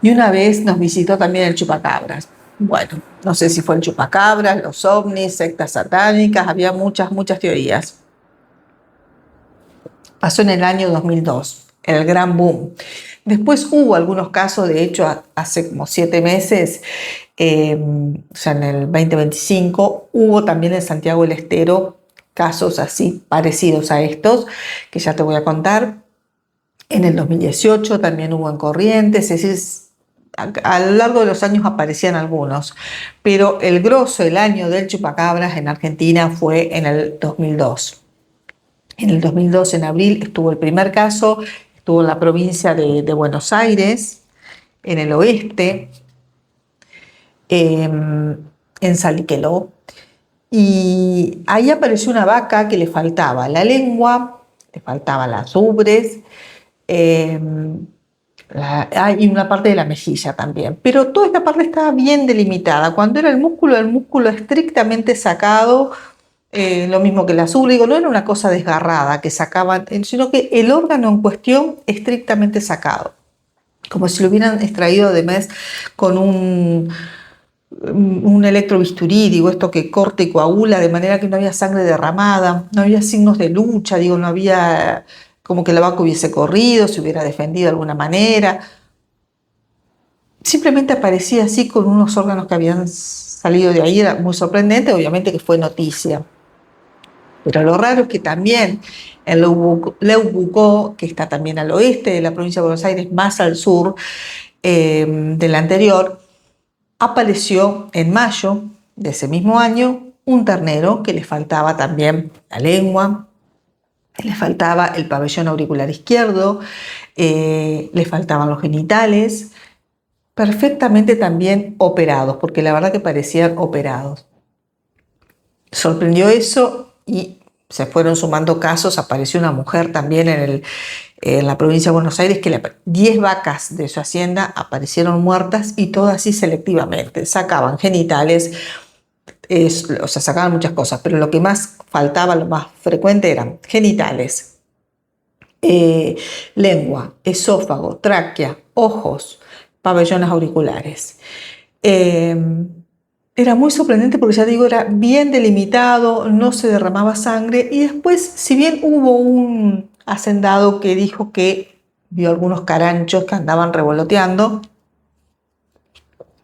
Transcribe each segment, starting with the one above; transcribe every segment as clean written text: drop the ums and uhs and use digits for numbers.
Y una vez nos visitó también el chupacabras. Bueno, no sé si fue el chupacabras, los ovnis, sectas satánicas, había muchas teorías. Pasó en el año 2002, el gran boom. Después hubo algunos casos, de hecho, hace como 7 meses, o sea, en el 2025, hubo también en Santiago del Estero casos así parecidos a estos, que ya te voy a contar. En el 2018 también hubo en Corrientes, es decir, a lo largo de los años aparecían algunos, pero el grosso, el año del chupacabras en Argentina fue en el 2002. En el 2002, en abril, estuvo el primer caso, estuvo en la provincia de Buenos Aires, en el oeste, en Salliqueló, y ahí apareció una vaca que le faltaba la lengua, le faltaban las ubres, eh, y una parte de la mejilla también. Pero toda esta parte estaba bien delimitada. Cuando era el músculo estrictamente sacado, lo mismo que la azul, digo, no era una cosa desgarrada que sacaban, sino que el órgano en cuestión estrictamente sacado, como si lo hubieran extraído además con un electrobisturí, digo, esto que corta y coagula, de manera que no había sangre derramada, no había signos de lucha, digo, no había como que la vaca hubiese corrido, se hubiera defendido de alguna manera. Simplemente aparecía así con unos órganos que habían salido de ahí, era muy sorprendente, obviamente que fue noticia. Pero lo raro es que también en Leubucó, que está también al oeste de la provincia de Buenos Aires, más al sur del anterior, apareció en mayo de ese mismo año un ternero que le faltaba también la lengua, le faltaba el pabellón auricular izquierdo, le faltaban los genitales, perfectamente también operados, porque la verdad que parecían operados. Sorprendió eso y se fueron sumando casos. Apareció una mujer también en la provincia de Buenos Aires que 10 vacas de su hacienda aparecieron muertas y todas así selectivamente. Sacaban genitales, o sea, sacaban muchas cosas, pero lo que más faltaba, lo más frecuente eran genitales, lengua, esófago, tráquea, ojos, pabellones auriculares. Era muy sorprendente porque ya digo, era bien delimitado, no se derramaba sangre y después, si bien hubo un hacendado que dijo que vio algunos caranchos que andaban revoloteando,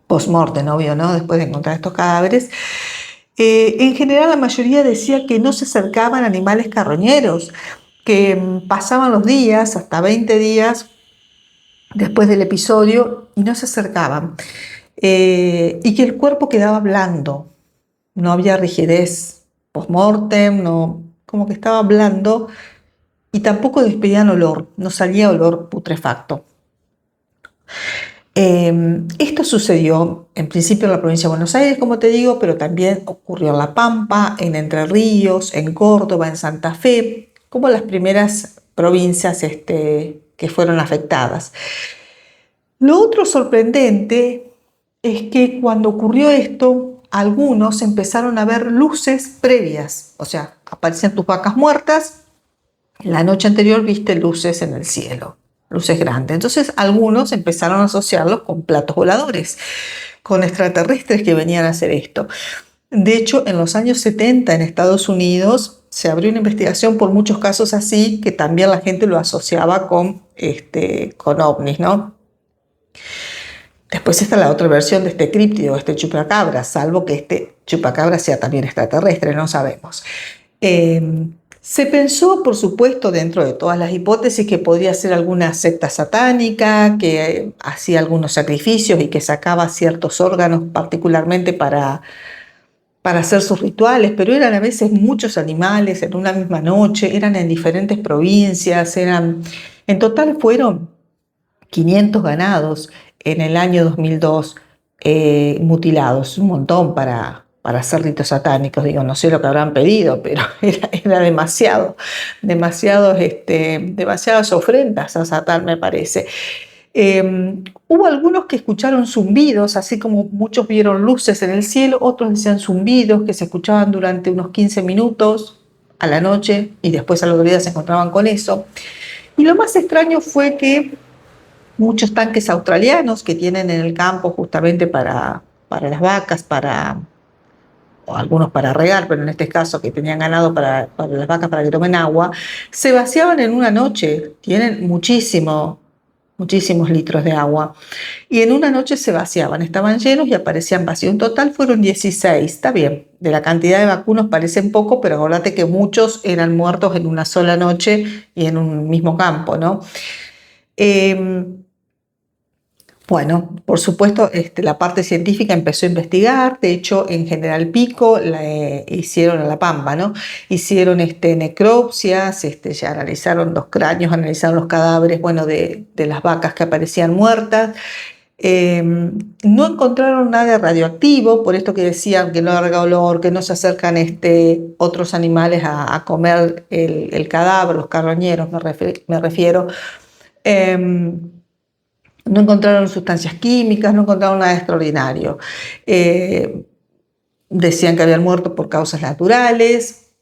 post-mortem, obvio, ¿no? Después de encontrar estos cadáveres, en general la mayoría decía que no se acercaban animales carroñeros, que pasaban los días, hasta 20 días después del episodio y no se acercaban, y que el cuerpo quedaba blando. No había rigidez post-mortem, no, como que estaba blando y tampoco despedían olor, no salía olor putrefacto. Esto sucedió en principio en la provincia de Buenos Aires, como te digo, pero también ocurrió en La Pampa, en Entre Ríos, en Córdoba, en Santa Fe, como las primeras provincias que fueron afectadas. Lo otro sorprendente es que cuando ocurrió esto, algunos empezaron a ver luces previas, o sea, aparecían tus vacas muertas, la noche anterior viste luces en el cielo, luces grandes. Entonces algunos empezaron a asociarlos con platos voladores, con extraterrestres que venían a hacer esto. De hecho, en los años 70 en Estados Unidos se abrió una investigación por muchos casos así, que también la gente lo asociaba con ovnis, ¿no? Después está la otra versión de este críptido, este chupacabra, salvo que este chupacabra sea también extraterrestre, no sabemos. Se pensó, por supuesto, dentro de todas las hipótesis, que podría ser alguna secta satánica, que hacía algunos sacrificios y que sacaba ciertos órganos particularmente para hacer sus rituales, pero eran a veces muchos animales en una misma noche, eran en diferentes provincias, en total fueron 500 ganados en el año 2002 mutilados, un montón para hacer ritos satánicos. Digo, no sé lo que habrán pedido, pero era demasiadas ofrendas a Satán, me parece. Hubo algunos que escucharon zumbidos, así como muchos vieron luces en el cielo, otros decían zumbidos que se escuchaban durante unos 15 minutos a la noche y después al otro día se encontraban con eso. Y lo más extraño fue que muchos tanques australianos que tienen en el campo justamente para las vacas, o algunos para regar, pero en este caso que tenían ganado para las vacas para que tomen agua, se vaciaban en una noche. Tienen muchísimos litros de agua. Y en una noche se vaciaban, estaban llenos y aparecían vacíos. En total fueron 16, está bien. De la cantidad de vacunos parecen poco, pero acordate que muchos eran muertos en una sola noche y en un mismo campo, ¿no? Eh, bueno, por supuesto, la parte científica empezó a investigar. De hecho, en General Pico hicieron a la Pampa, ¿no? Hicieron necropsias, ya analizaron los cráneos, analizaron los cadáveres, bueno, de las vacas que aparecían muertas. No encontraron nada radioactivo, por esto que decían que no larga olor, que no se acercan otros animales a comer el cadáver, los carroñeros me refiero. No encontraron sustancias químicas, no encontraron nada extraordinario. Decían que habían muerto por causas naturales,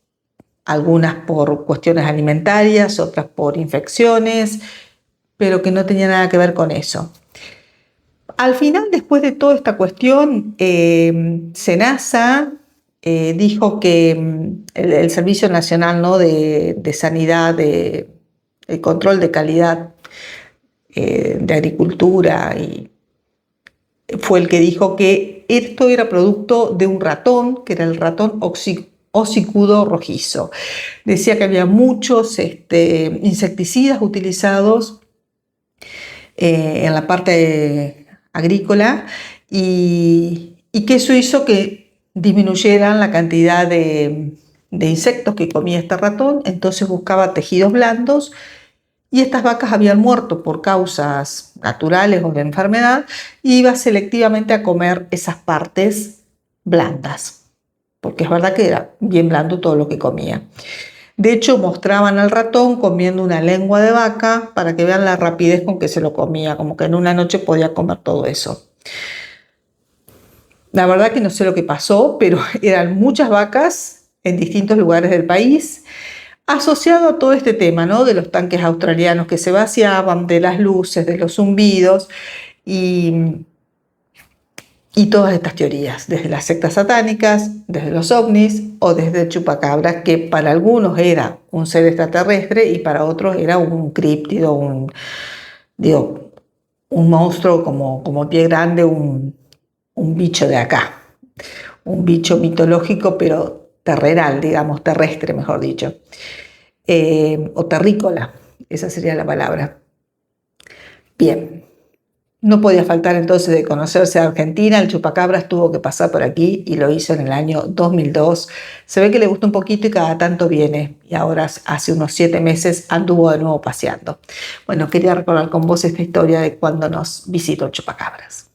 algunas por cuestiones alimentarias, otras por infecciones, pero que no tenía nada que ver con eso. Al final, después de toda esta cuestión, SENASA dijo que el Servicio Nacional, ¿no?, de Sanidad, el control de calidad de agricultura, y fue el que dijo que esto era producto de un ratón, que era el ratón hocicudo rojizo. Decía que había muchos insecticidas utilizados en la parte agrícola y que eso hizo que disminuyeran la cantidad de insectos que comía este ratón. Entonces buscaba tejidos blandos y estas vacas habían muerto por causas naturales o de enfermedad, y iba selectivamente a comer esas partes blandas, porque es verdad que era bien blando todo lo que comía. De hecho, mostraban al ratón comiendo una lengua de vaca para que vean la rapidez con que se lo comía, como que en una noche podía comer todo eso. La verdad que no sé lo que pasó, pero eran muchas vacas en distintos lugares del país, asociado a todo este tema, ¿no?, de los tanques australianos que se vaciaban, de las luces, de los zumbidos y todas estas teorías, desde las sectas satánicas, desde los ovnis o desde el chupacabras, que para algunos era un ser extraterrestre y para otros era un críptido, un monstruo como Pie Grande, un bicho de acá, un bicho mitológico, pero terrenal, digamos, terrestre, mejor dicho. O terrícola, esa sería la palabra. Bien, no podía faltar entonces de conocerse a Argentina. El chupacabras tuvo que pasar por aquí y lo hizo en el año 2002. Se ve que le gustó un poquito y cada tanto viene, y ahora hace unos 7 meses anduvo de nuevo paseando. Bueno, quería recordar con vos esta historia de cuando nos visitó el chupacabras.